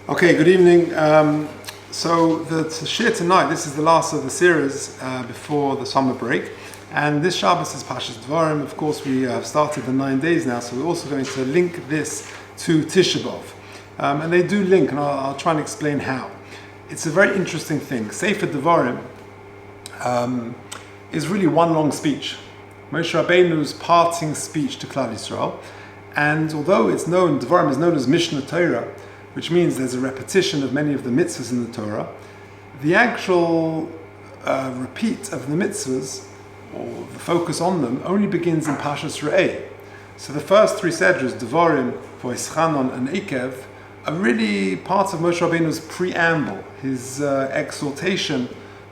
Okay, good evening. So the shir tonight, this is the last of the series before the summer break. And this Shabbos is Parshas Devarim. Of course, we have started the 9 days now, so we're also going to link this to Tisha. And they do link, and I'll try and explain how. It's a very interesting thing. Sefer Devarim is really one long speech. Moshe Rabbeinu's parting speech to Klal Yisrael. And although it's known, Devarim is known as Mishnah Torah, which means there's a repetition of many of the mitzvahs in the Torah, the actual repeat of the mitzvahs, or the focus on them, only begins in Parshas Re'eh. So the first three sedras, Devarim, Voischanon, and Ekev, are really parts of Moshe Rabbeinu's preamble, his exhortation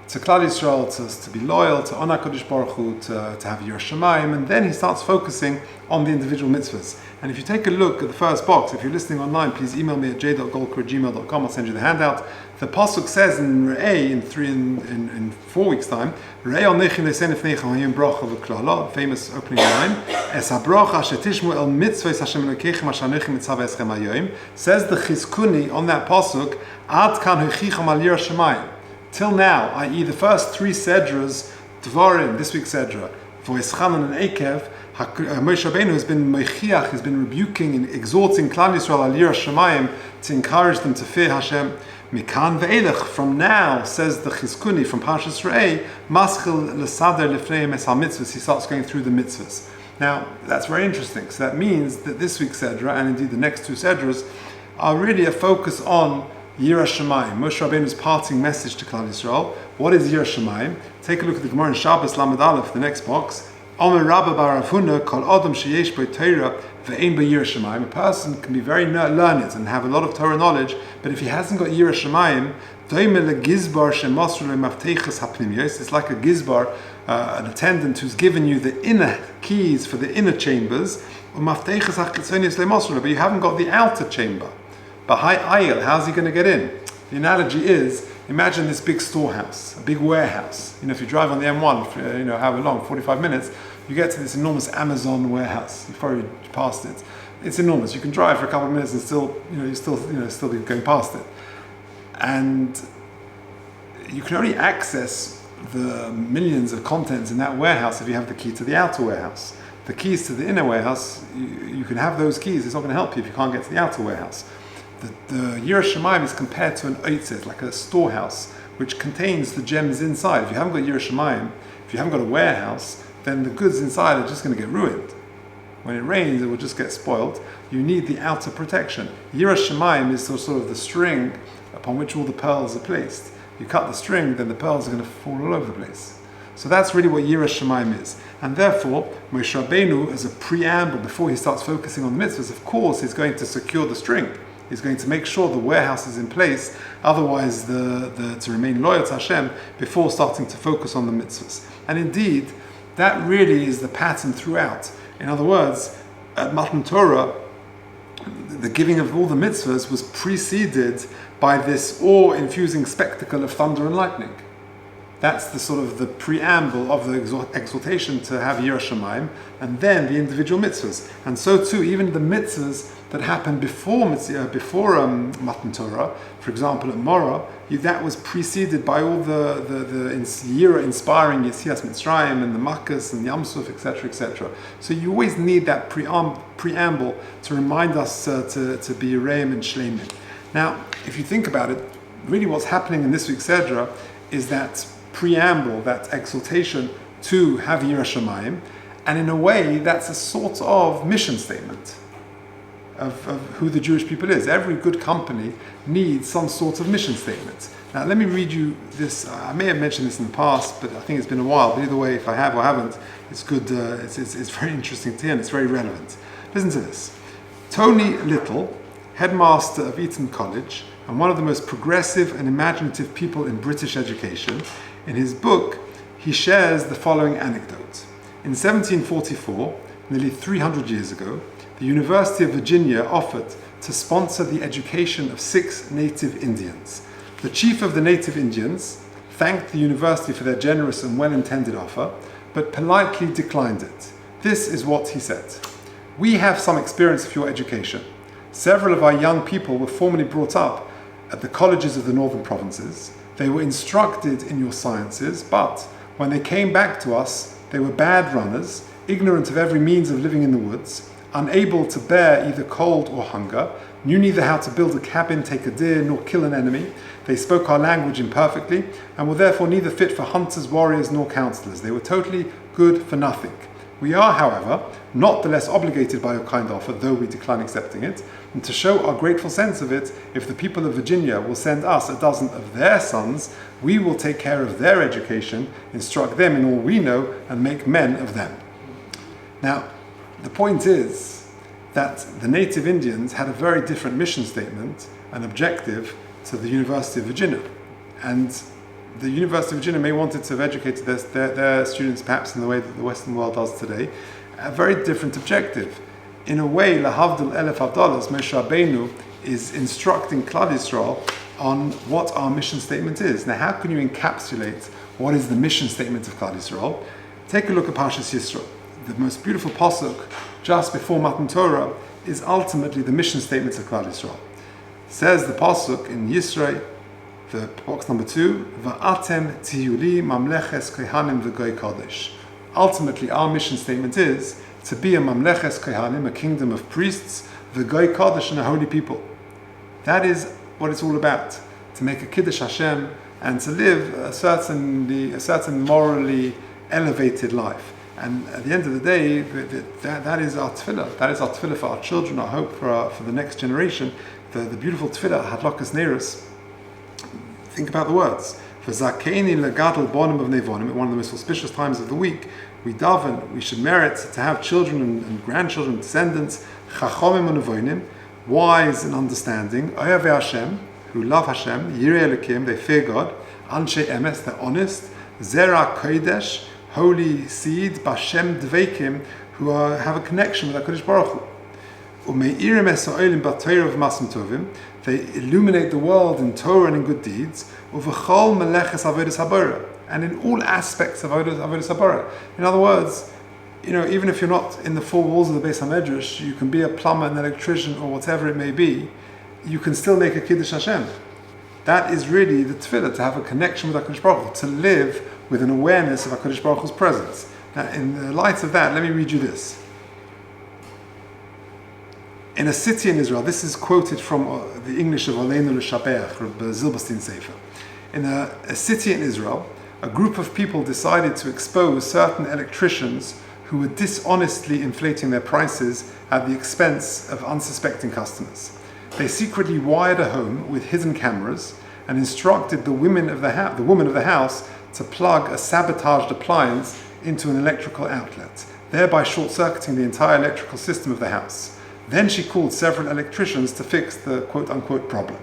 to Klal Yisrael to be loyal, to honor HaKadosh Baruch Hu, to have Yiras Shamayim, and then he starts focusing on the individual mitzvahs. And if you take a look at the first box, if you're listening online, please email me at j.golker@gmail.com. I'll send you the handout. The pasuk says in Re'eh, in 4 weeks' time, Re'eh al nechin le'sen efneicha hayim bracha v'klala, famous opening line, Es ha-bracha asher tishmu el mitzvahs Hashem Elokeichem asher anochi mitzav eschem hayom, says the Chizkuni on that pasuk, Ad kan hechicham al Yiras Shamayim. Till now, i.e. the first three sedras, Devarim, this week's sedra, Voischanon and Ekev, Moshe Rabbeinu has been mechiach, has been rebuking and exhorting Klal Yisrael al Yiras Shamayim to encourage them to fear Hashem. Mikan ve'elech, from now, says the Chizkuni from Parshas Re'eh, Maschil l'sader lefneim es ha-mitzvahs, he starts going through the mitzvahs. Now, that's very interesting. So that means that this week's sedra, and indeed the next two sedras, are really a focus on Yiras Shamayim, Moshe Rabbeinu's parting message to Klal Yisrael. What is Yiras Shamayim? Take a look at the Gemara in Shabbos Lamed Aleph, the next box. Omer Rabbi bar Rav Huna kol adam sheyesh bo Torah ve'ein bo Yiras Shamayim. A person can be very learned and have a lot of Torah knowledge, but if he hasn't got Yiras Shamayim, doime legizbar shemosru lemafteichas hapnimiyos. It's like a gizbar, an attendant who's given you the inner keys for the inner chambers, umafteichas hachitzonius lemosru, but you haven't got the outer chamber. But how's he going to get in? The analogy is, imagine this big storehouse, a big warehouse. If you drive on the M1, for, however long, 45 minutes, you get to this enormous Amazon warehouse. You've probably passed it. It's enormous. You can drive for a couple of minutes and still be going past it. And you can only access the millions of contents in that warehouse if you have the key to the outer warehouse. The keys to the inner warehouse, you can have those keys. It's not going to help you if you can't get to the outer warehouse. The Yiras Shamayim is compared to an oitzet, like a storehouse, which contains the gems inside. If you haven't got Yiras Shamayim, if you haven't got a warehouse, then the goods inside are just going to get ruined. When it rains, it will just get spoiled. You need the outer protection. Yiras Shamayim is sort of the string upon which all the pearls are placed. You cut the string, then the pearls are going to fall all over the place. So that's really what Yiras Shamayim is. And therefore, Moshe Rabbeinu, as a preamble, before he starts focusing on the mitzvahs, of course, he's going to secure the string. He's going to make sure the warehouse is in place, otherwise to remain loyal to Hashem before starting to focus on the mitzvahs. And indeed, that really is the pattern throughout. In other words, at Matan Torah, the giving of all the mitzvahs was preceded by this awe-infusing spectacle of thunder and lightning. That's the preamble of the exhortation to have Yiras Shamayim, and then the individual mitzvahs. And so too, even the mitzvahs that happened before Matan Torah, for example at Morah, that was preceded by all the Yira inspiring Yetzias Mitzrayim and the Makkas and Yam Suf, etc., etc. So you always need that preamble to remind us to be Reim and Shleimim. Now, if you think about it, really what's happening in this week's Sedra is that preamble, that exhortation to have Yiras Shamayim, and in a way that's a sort of mission statement of who the Jewish people is. Every good company needs some sort of mission statement. Now let me read you this. I may have mentioned this in the past, but I think it's been a while. But either way, if I have or haven't, it's good. It's very interesting to hear, and it's very relevant. Listen to this. Tony Little, headmaster of Eton College and one of the most progressive and imaginative people in British education, in his book, he shares the following anecdote. In 1744, nearly 300 years ago, the University of Virginia offered to sponsor the education of 6 native Indians. The chief of the native Indians thanked the university for their generous and well-intended offer, but politely declined it. This is what he said. "We have some experience of your education. Several of our young people were formerly brought up at the colleges of the northern provinces. They were instructed in your sciences, but when they came back to us, they were bad runners, ignorant of every means of living in the woods, unable to bear either cold or hunger, knew neither how to build a cabin, take a deer, nor kill an enemy. They spoke our language imperfectly, and were therefore neither fit for hunters, warriors, nor counselors. They were totally good for nothing. We are, however, not the less obligated by your kind offer, though we decline accepting it, and to show our grateful sense of it, if the people of Virginia will send us a dozen of their sons, we will take care of their education, instruct them in all we know, and make men of them. Now, the point is that the native Indians had a very different mission statement and objective to the University of Virginia. And the University of Virginia may wanted to have educated their students perhaps in the way that the Western world does today, a very different objective. In a way, lahavdil elef havdalas, Moshe Rabbeinu is instructing Klal Yisrael on what our mission statement is. Now, how can you encapsulate what is the mission statement of Klal Yisrael? Take a look at Parshas Yisro. The most beautiful pasuk just before Matan Torah is ultimately the mission statement of Klal Yisrael. Says the pasuk in Yisro, the box number 2, Va'atem tihuli mamleches kohanim v'goy kodesh. Ultimately, our mission statement is to be a mamleches kohanim, a kingdom of priests, v'goy kodesh, and a holy people. That is what it's all about. To make a kiddush Hashem and to live a certain morally elevated life. And at the end of the day, that is our tefillah. That is our tefillah for our children, our hope for the next generation. The beautiful tefillah, Hadlakas Nerus. Think about the words. For Zakeni legadol bonim of nevonim, at one of the most auspicious times of the week, we daven, we should merit to have children and grandchildren, descendants, chachomim and nevonim, wise and understanding, oyav Hashem, who love Hashem, yirei Elokim, they fear God, anshe emes, they're honest, zera kodesh, holy seed, bashem dveikim, who have a connection with HaKadosh Baruch Hu. Umeirim es ha'olim b'Torah v'masim tovim, they illuminate the world in Torah and in good deeds, uv'chol meleches avodas habara, and in all aspects of avodas habara. In other words, even if you're not in the four walls of the Beis HaMedrash, you can be a plumber, an electrician, or whatever it may be, you can still make a Kiddush Hashem. That is really the tefillah, to have a connection with HaKadosh Baruch Hu, to live with an awareness of HaKadosh Baruch Hu's presence. Now, in the light of that, let me read you this. In a city in Israel, this is quoted from the English of Aleinu L'Shabeach, Rabbi Zilberstein Sefer. In a city in Israel, a group of people decided to expose certain electricians who were dishonestly inflating their prices at the expense of unsuspecting customers. They secretly wired a home with hidden cameras and instructed the woman of the house to plug a sabotaged appliance into an electrical outlet, thereby short-circuiting the entire electrical system of the house. Then she called several electricians to fix the quote-unquote problem.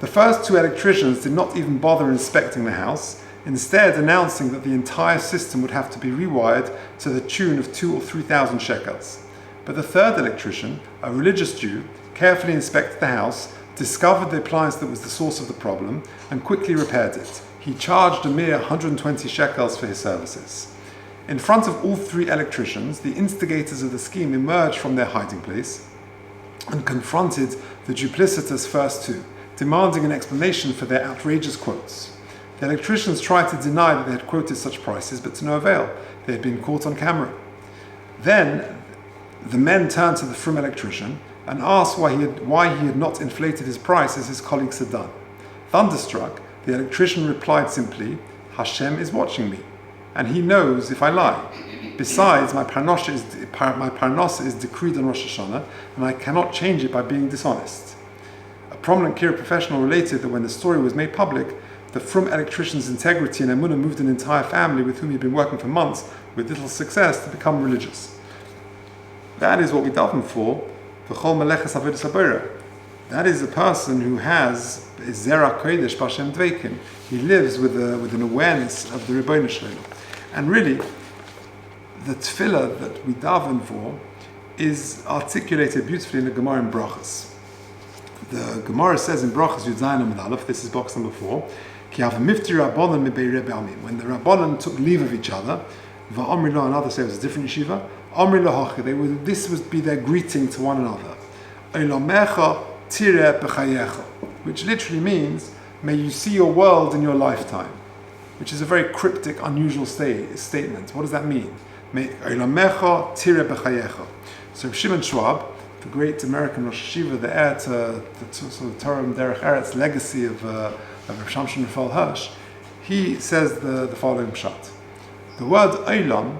The first two electricians did not even bother inspecting the house, instead announcing that the entire system would have to be rewired to the tune of 2,000 or 3,000 shekels. But the third electrician, a religious Jew, carefully inspected the house, discovered the appliance that was the source of the problem, and quickly repaired it. He charged a mere 120 shekels for his services. In front of all three electricians, the instigators of the scheme emerged from their hiding place and confronted the duplicitous first two, demanding an explanation for their outrageous quotes. The electricians tried to deny that they had quoted such prices, but to no avail. They had been caught on camera. Then the men turned to the frum electrician and asked why he had not inflated his price as his colleagues had done. Thunderstruck, the electrician replied simply, "Hashem is watching me, and he knows if I lie. Besides, my parnasa is decreed on Rosh Hashanah, and I cannot change it by being dishonest." A prominent Kira professional related that when the story was made public, the frum electrician's integrity and emunah moved an entire family with whom he'd been working for months with little success to become religious. That is what we daven for, v'chol meleches avodas habara. That is a person who has zera kodesh b'Hashem dveikim. He lives with an awareness of the Rebbeinu Shalom. And really, the tefillah that we daven for is articulated beautifully in the Gemara in Brachas. The Gemara says in Brachas Yud Zayin Amud Aleph, this is box number 4, Ki have mifti rabbanon mibei Rebbe Amim. When the rabbanon took leave of each other, va'amri lo, another say it was a different yeshiva, amri lo hachi, this would be their greeting to one another. Eilamecha tireh b'chayecha. which literally means, may you see your world in your lifetime, which is a very cryptic, unusual statement. What does that mean? So Shimon Schwab, the great American Rosh Hashiva, the heir to the sort of Torah and Derech Eretz legacy of Rav Shamshon Raphael Hirsch, he says the following pshat. The word Olam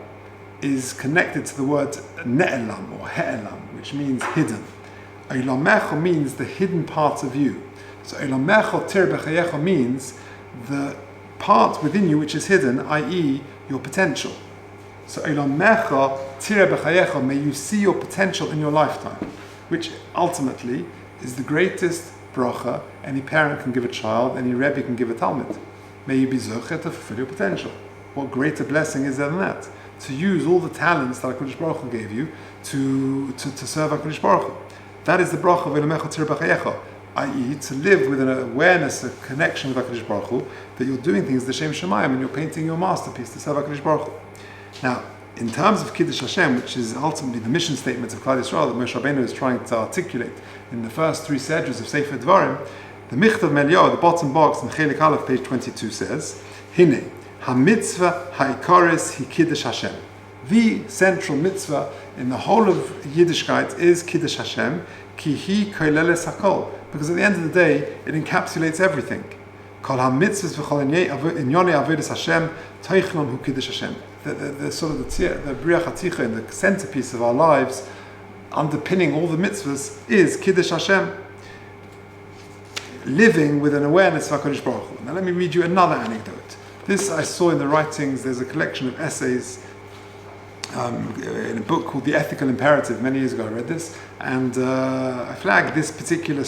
is connected to the word Ne'elam or He'elam, which means hidden. Olamecho means the hidden part of you. So Olamecho Tir B'chayecho means the part within you which is hidden, i.e. your potential. So Olamecho Tir B'chayecho, may you see your potential in your lifetime, which ultimately is the greatest bracha any parent can give a child, any Rebbe can give a Talmud. May you be zocher to fulfill your potential. What greater blessing is there than that? To use all the talents that HaKadosh Baruch Hu gave you to serve HaKadosh Baruch Hu. That is the bracha of Olamecho Tir B'chayecho, i.e. to live with an awareness, a connection with HaKadosh Baruch Hu, that you're doing things L'Shem Shemayim and you're painting your masterpiece to serve HaKadosh Baruch Hu. Now, in terms of Kiddush Hashem, which is ultimately the mission statement of Klal Yisrael that Moshe Rabbeinu is trying to articulate in the first three sedras of Sefer Devarim, the Michtav Meliyahu, the bottom box in Chelik Aleph, page 22 says, Hine, ha-mitzvah ha-ikaris hi Kiddush Hashem. The central mitzvah in the whole of Yiddishkeit is Kiddush Hashem, ki hi koileles hakol, because at the end of the day, it encapsulates everything. Kol ha-mitzvahs v'chol inyonei avodas Hashem, teichnon hu Kiddush Hashem. The sort of the Briach HaTzicha, in the centerpiece of our lives, underpinning all the mitzvahs, is Kiddush Hashem. Living with an awareness of HaKadosh Baruch Hu. Now let me read you another anecdote. This I saw in the writings, there's a collection of essays in a book called The Ethical Imperative. Many years ago I read this, and I flagged this particular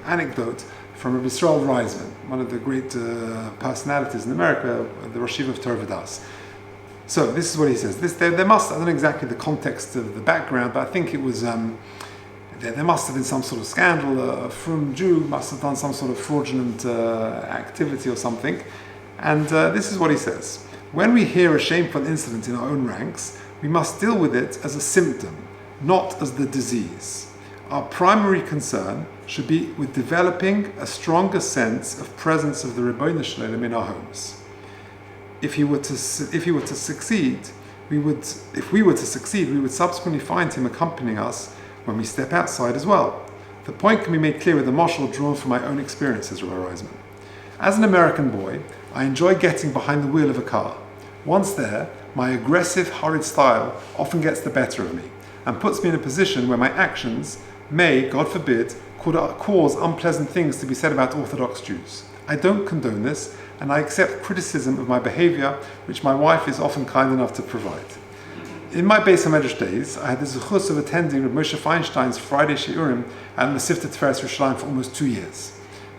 anecdote from Rabbi Yisrael Reisman, one of the great personalities in America, the Rosh Hashiva of Torah V'das. So this is what he says. There must, I don't know exactly the context of the background, but I think it was, there must have been some sort of scandal. A frum Jew must have done some sort of fraudulent activity or something. And this is what he says. When we hear a shameful incident in our own ranks, we must deal with it as a symptom, not as the disease. Our primary concern should be with developing a stronger sense of presence of the Ribbono Shel Olam in our homes. If we were to succeed, we would subsequently find him accompanying us when we step outside as well. The point can be made clear with a mashal drawn from my own experiences, Rabbi Reisman. As an American boy, I enjoy getting behind the wheel of a car. Once there, my aggressive, hurried style often gets the better of me and puts me in a position where my actions may, God forbid, cause unpleasant things to be said about Orthodox Jews. I don't condone this, and I accept criticism of my behavior, which my wife is often kind enough to provide. In my Beis HaMedrash days, I had the zechus of attending Reb Moshe Feinstein's Friday Shiurim at Mesivta Tiferes Yerushalayim for almost 2 years.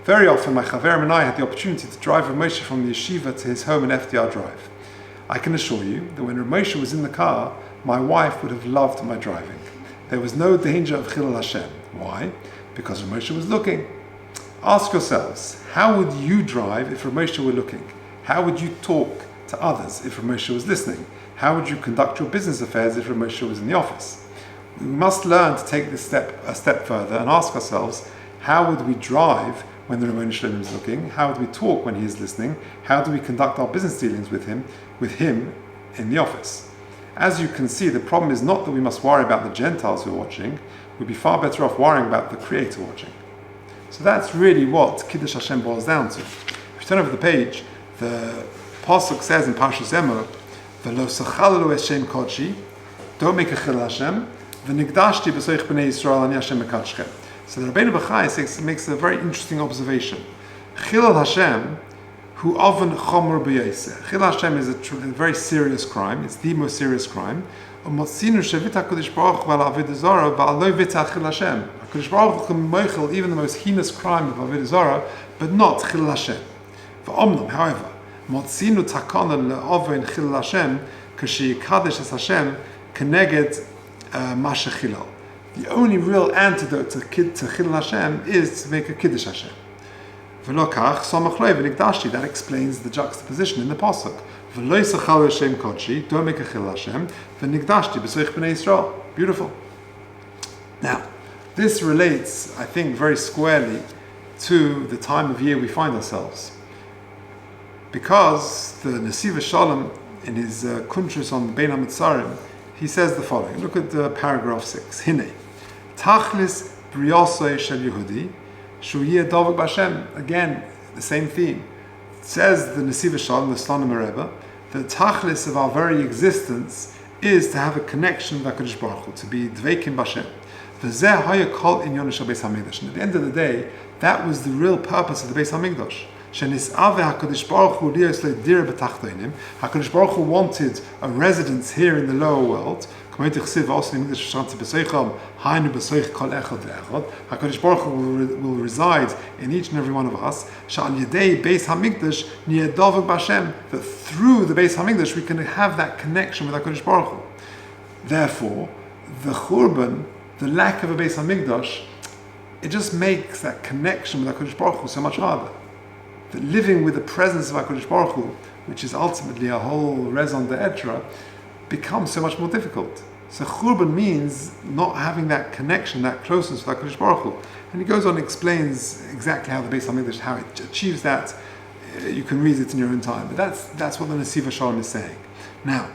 Very often, my chaverim and I had the opportunity to drive Reb Moshe from the yeshiva to his home in FDR Drive. I can assure you that when Reb Moshe was in the car, my wife would have loved my driving. There was no danger of Chilul Hashem. Why? Because Reb Moshe was looking. Ask yourselves, how would you drive if Reb Moshe were looking? How would you talk to others if Reb Moshe was listening? How would you conduct your business affairs if Reb Moshe was in the office? We must learn to take this a step further and ask ourselves, how would we drive when the Ribbono Shel Olam is looking? How would we talk when he is listening? How do we conduct our business dealings with him in the office? As you can see, the problem is not that we must worry about the Gentiles who are watching. We'd be far better off worrying about the Creator watching. So that's really what Kiddush Hashem boils down to. If you turn over the page, the Pasuk says in Parshas Emor, V'lo sachalalu Hashem kodshi, don't make a chilul Hashem, v'nigdashti b'soich b'nei Yisrael ani Hashem mekadshchem. So the Rabbeinu B'chai makes a very interesting observation. Chilul Hashem, hu oven chomer b'yoseh. Chilul Hashem is a very serious crime. It's the most serious crime. U'motzinu shevit HaKadosh Baruch Hu v'al avodah zarah v'al lo v'tah chilul Hashem. HaKadosh Baruch Hu can mochel even the most heinous crime of avodah zarah, but not chilul Hashem. V'omnam, however, motzinu takana le'oven chilul Hashem k'sheyikadesh es Hashem keneged masha chilal. The only real antidote to chilul Hashem is to make a Kiddush Hashem. That explains the juxtaposition in the pasuk. Don't make a chilul Hashem. Beautiful. Now, this relates, I think, very squarely to the time of year we find ourselves. Because the Nesiva Shalom, in his Kuntrus on Bein HaMetzarim, he says the following. Look at paragraph 6. Hine. Tachlis Briosoi Shel Yehudi, Shu Yeh Dovek B'Hashem. Again, the same theme. It says the Nesiva Shalom, the Slonim Rebbe, the tachlis of our very existence is to have a connection with HaKadosh Baruch Hu, to be dveikim b'Hashem. V'zeh haya kol inyon shel Beis HaMikdash. And at the end of the day, that was the real purpose of the Beis HaMikdash. Shenis'ave HaKadosh Baruch Hu liyos le'dir b'tachtonim. HaKadosh Baruch Hu wanted a residence here in the lower world. HaKadosh Baruch Hu will reside in each and every one of us. That through the Beis HaMikdash we can have that connection with HaKadosh Baruch Hu. Therefore, the Churban, the lack of a Beis HaMikdash, it just makes that connection with HaKadosh Baruch Hu so much harder. That living with the presence of HaKadosh Baruch Hu, which is ultimately a whole raison d'etre, becomes so much more difficult. So Churban means not having that connection, that closeness with HaKadosh Baruch Hu. And he goes on and explains exactly how the Beis HaMikdash, how it achieves that. You can read it in your own time. But that's what the Nesiva Shalom is saying. Now,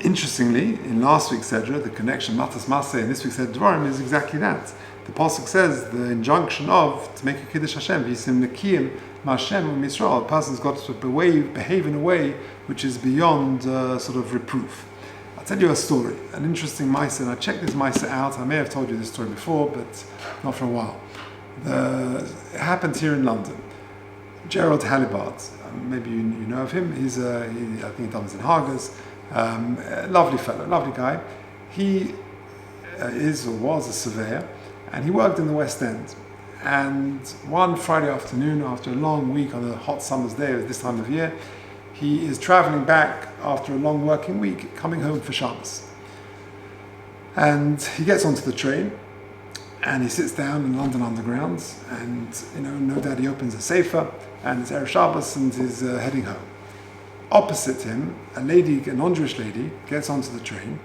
interestingly, in last week's Sedra, the connection Matas Maseh in this week's Devarim is exactly that. The Pasuk says the injunction of to make a Kiddush Hashem, V'yisim Nekiyim Ma'Hashem u'Misrael. A person's got to behave in a way which is beyond sort of reproof. I'll tell you a story, an interesting Maisa, and I checked this Maisa out. I may have told you this story before, but not for a while. It happened here in London. Gerald Halibard, maybe you know of him. I think he does in Hagas. Lovely fellow, lovely guy. He is or was a surveyor, and he worked in the West End. And one Friday afternoon, after a long week on a hot summer's day at this time of year, he is travelling back after a long working week, coming home for Shabbos. And he gets onto the train, and he sits down in London Underground, and no doubt he opens a sefer, and it's Erev Shabbos, and is heading home. Opposite him, a lady, a non-Jewish lady, gets onto the train,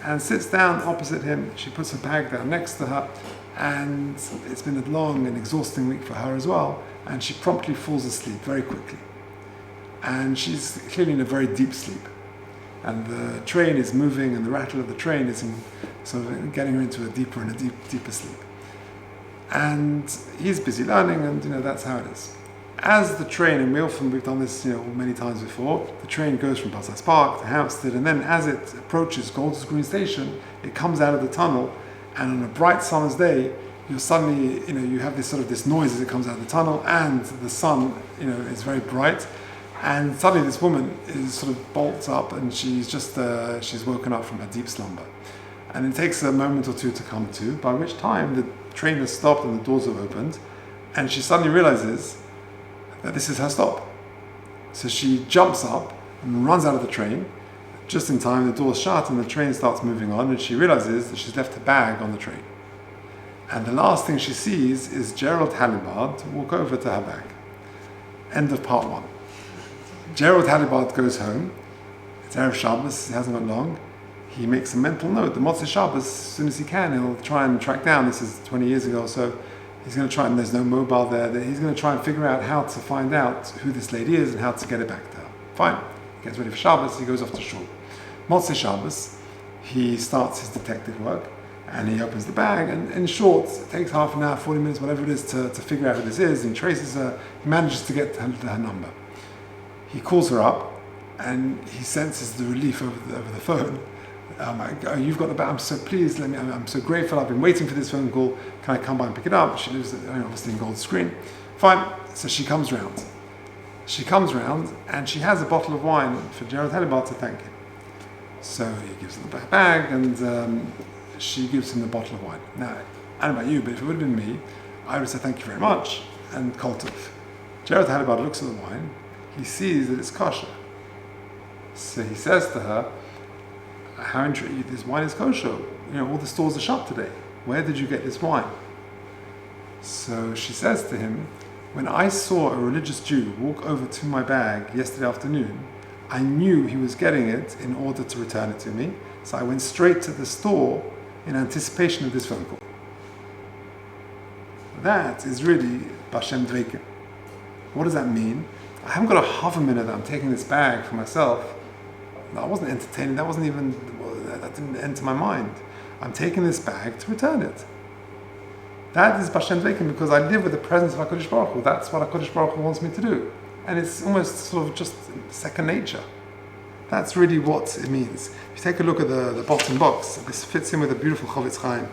and sits down opposite him. She puts her bag down next to her, and it's been a long and exhausting week for her as well, and she promptly falls asleep very quickly. And she's clearly in a very deep sleep. And the train is moving, and the rattle of the train is sort of getting her into a deeper sleep. And he's busy learning, and that's how it is. As the train, and we've done this many times before, the train goes from Parshas Park to Hampstead, and then as it approaches Golders Green Station, it comes out of the tunnel, and on a bright summer's day, you suddenly, you have this noise as it comes out of the tunnel, and the sun, is very bright, and suddenly this woman is sort of bolts up, and she's woken up from her deep slumber. And it takes a moment or two to come to, by which time the train has stopped and the doors have opened, and she suddenly realizes that this is her stop. So she jumps up and runs out of the train. Just in time, the door's shut and the train starts moving on, and she realizes that she's left her bag on the train. And the last thing she sees is Gerald Halibard walk over to her bag. End of part 1. Gerald Halibard goes home. It's Erev Shabbos, it hasn't got long. He makes a mental note. The Motzei Shabbos, as soon as he can, he'll try and track down. This is 20 years ago or so. He's going to try, and there's no mobile there. He's going to try and figure out how to find out who this lady is and how to get it back to her. Fine. He gets ready for Shabbos. He goes off to shul. Motzei Shabbos, he starts his detective work, and he opens the bag, and in short, it takes half an hour, 40 minutes, whatever it is, to figure out who this is, and he traces her. He manages to get her number. He calls her up, and he senses the relief over the phone. You've got the bag. I'm so pleased. I'm so grateful. I've been waiting for this phone call. Can I come by and pick it up? She lives obviously in Gold Screen. Fine. So she comes round. And she has a bottle of wine for Gerald Halibard to thank him. So he gives her the bag, and she gives him the bottle of wine. Now, I don't know about you, but if it would have been me, I would say thank you very much and kol tov. Gerald Halibard looks at the wine. He sees that it's kosher. So he says to her, "How interesting! This wine is kosher. All the stores are shut today. Where did you get this wine?" So she says to him, "When I saw a religious Jew walk over to my bag yesterday afternoon, I knew he was getting it in order to return it to me. So I went straight to the store in anticipation of this phone call." That is really Bashem Dveikim. What does that mean? I haven't got a half a minute that I'm taking this bag for myself. I wasn't entertaining, that didn't enter my mind. I'm taking this bag to return it. That is Bashem Dveikim, because I live with the presence of HaKadosh Baruch Hu. That's what HaKadosh Baruch Hu wants me to do. And it's almost sort of just second nature. That's really what it means. If you take a look at the bottom box, this fits in with a beautiful Chofetz Chaim.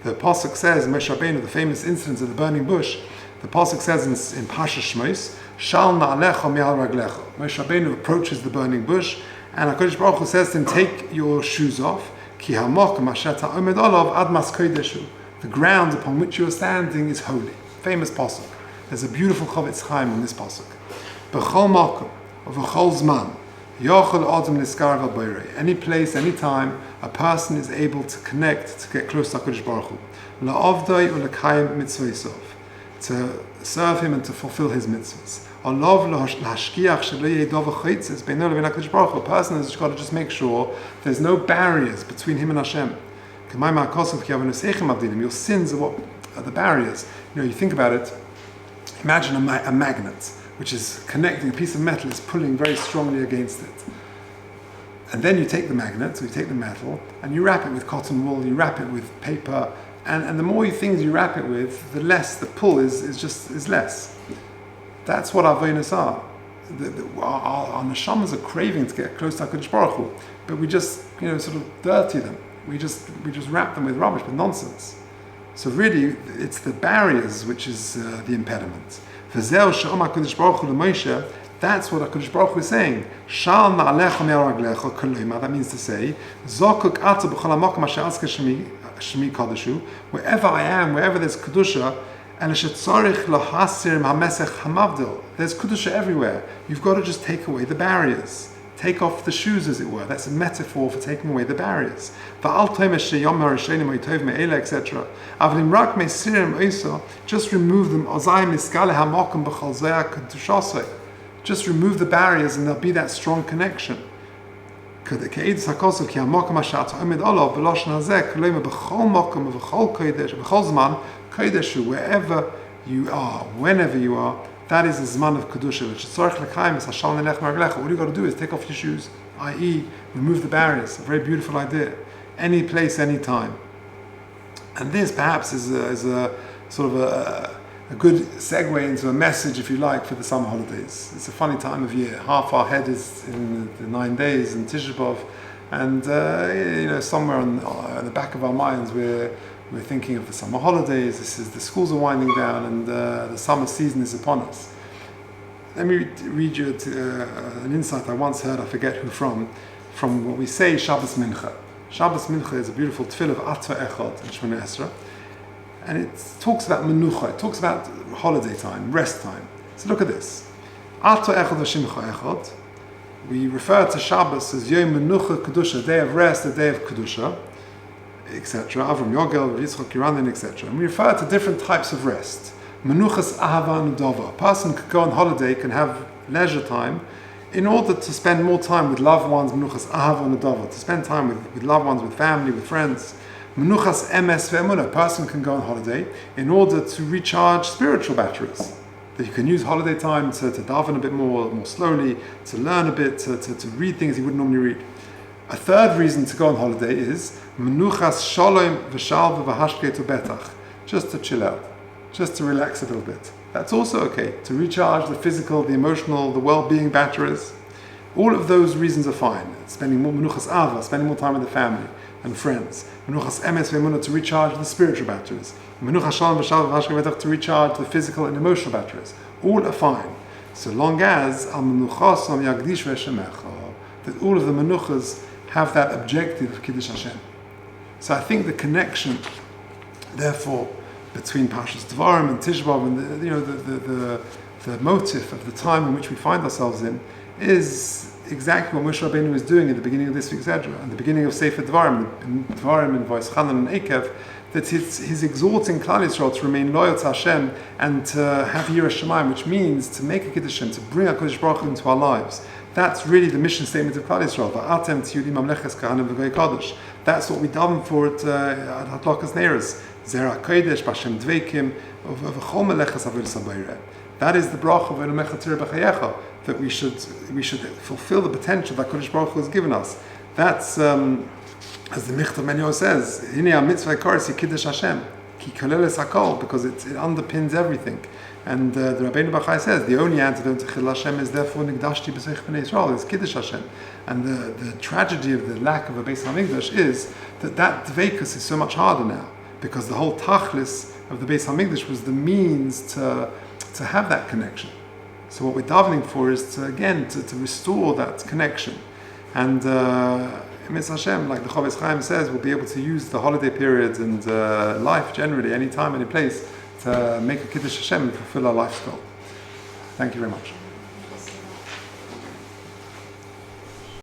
The Pasuk says, Moshe Rabbeinu, the famous incident of the burning bush, the Pasuk says in Parshas Shmos, Shal na'alecha mi'al raglecha. Moshe Rabbeinu approaches the burning bush, and HaKadosh Baruch Hu says to him, take your shoes off, ki ha'mokum asher ta'omed olav ad mas kodeshu. The ground upon which you are standing is holy. Famous Pasuk. There's a beautiful Chofetz Chaim on this Pasuk. B'chol makom, or v'chol zman, yochel adam niskar vel boirei. Any place, any time, a person is able to connect, to get close to HaKadosh Baruch Hu. La'avdoi u'l'kayim mitzvosov. To serve him and to fulfill his mitzvahs. A person has got to just make sure there's no barriers between him and Hashem. Your sins are what are the barriers. You think about it. Imagine a magnet which is connecting, a piece of metal is pulling very strongly against it. And then you take the magnet, so you take the metal, and you wrap it with cotton wool, you wrap it with paper, and the more things you wrap it with, the less the pull is less. That's what our avonos are. Our neshamas are craving to get close to HaKadosh Baruch Hu, but we just sort of dirty them. We just wrap them with rubbish, with nonsense. So really, it's the barriers which is the impediment. That's what HaKadosh Baruch Hu is saying. That means to say, wherever I am, wherever there's Kedusha, there's Kedusha everywhere. You've got to just take away the barriers. Take off the shoes, as it were. That's a metaphor for taking away the barriers. Etc. Just remove them. Just remove the barriers and there'll be that strong connection. Wherever you are, whenever you are, that is a zman of kedusha. All you got to do is take off your shoes, i.e., remove the barriers. A very beautiful idea. Any place, any time. And this perhaps is a sort of a good segue into a message, if you like, for the summer holidays. It's a funny time of year. Half our head is in the 9 days in Tisha, and somewhere on the back of our minds we're thinking of the summer holidays. The schools are winding down, and the summer season is upon us. Let me read you an insight I once heard, I forget who from what we say Shabbos Mincha. Shabbos Mincha is a beautiful tefillah of Atva Echad and Shemona Esra, and it talks about menucha, it talks about holiday time, rest time. So look at this. Atva Echad v'Shimcha Echad. We refer to Shabbos as Yom Menucha Kedusha, a day of rest, a day of Kedusha, etc. Avram Yogel, Yitzchak Yiranin, etc. And we refer to different types of rest. Menuchas Ahava Nudova. A person could go on holiday, can have leisure time, in order to spend more time with loved ones. Menuchas Ahava Nudova. To spend time with loved ones, with family, with friends. Menuchas Emes Ve'emunah. A person can go on holiday in order to recharge spiritual batteries. That you can use holiday time to daven a bit more slowly, to learn a bit, to read things you wouldn't normally read. A third reason to go on holiday is menuchas shalom v'shalva v'hashketu betach, just to chill out, just to relax a little bit. That's also okay, to recharge the physical, the emotional, the well-being batteries. All of those reasons are fine. Spending more menuchas ava, spending more time with the family and friends. Menuchas emes ve'emunah, to recharge the spiritual batteries. Menuchas shalom v'shalva v'hashketu betach, to recharge the physical and emotional batteries. All are fine, so long as al menuchasam yagdish v'eshemecha, that all of the menuchas have that objective of Kiddush Hashem. So I think the connection, therefore, between Parshas Devarim and Tisha and the motive of the time in which we find ourselves in is exactly what Moshe Rabbeinu was doing at the beginning of this week's Ezra, at the beginning of Sefer Devarim, in Voice Chanan and Ekev, that he's exhorting Klal Yisrael to remain loyal to Hashem and to have Yiras Shamayim, which means to make a Kiddush Hashem, to bring HaKadosh Baruch Hu into our lives. That's really the mission statement of Klal Yisrael. V'atem tiyudim mamleches kahanim v'goy kadosh. That's what we daven for at Hatlakas Neiros, Zera Kodesh, Bashem Dveikim, V'chol Melechas Avodas HaBoreh. That is the bracha of Elomecha Tireh B'chayecha, that we should fulfill the potential that Kodesh Baruch Hu has given us. That's, as the Michtav Menyo says, Hine HaMitzvah Koros Kiddush Hashem, Ki Koleles HaKol, because it underpins everything. And the Rabbeinu Bachai says the only antidote to Chil Hashem is therefore Nigdashti B'Seich B'nei Yisrael, is Kiddush Hashem. And the tragedy of the lack of a Beis HaMikdash is that Dveikus is so much harder now, because the whole Tachlis of the Beis HaMikdash was the means to have that connection. So what we're davening for is to restore that connection. And Mitzvah Hashem, like the Chovetz Chaim says, we'll be able to use the holiday periods and life generally, any time, any place, to make a Kiddush Hashem and fulfill our life's goal. Thank you very much.